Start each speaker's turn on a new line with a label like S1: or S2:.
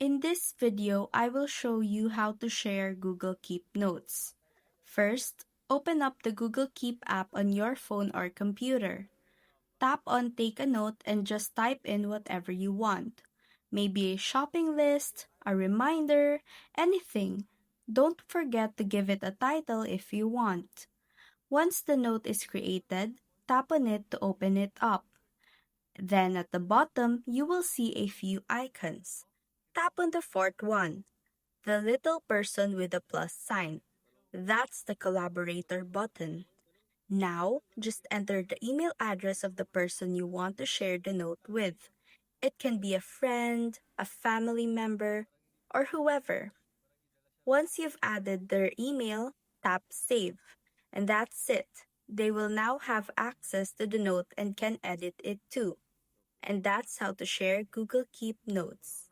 S1: In this video, I will show you how to share Google Keep Notes. First, open up the Google Keep app on your phone or computer. Tap on Take a Note and just type in whatever you want. Maybe a shopping list, a reminder, anything. Don't forget to give it a title if you want. Once the note is created, tap on it to open it up. Then at the bottom, you will see a few icons. Tap on the fourth one, the little person with a plus sign. That's the collaborator button. Now, just enter the email address of the person you want to share the note with. It can be a friend, a family member, or whoever. Once you've added their email, tap Save. And that's it. They will now have access to the note and can edit it too. And that's how to share Google Keep Notes.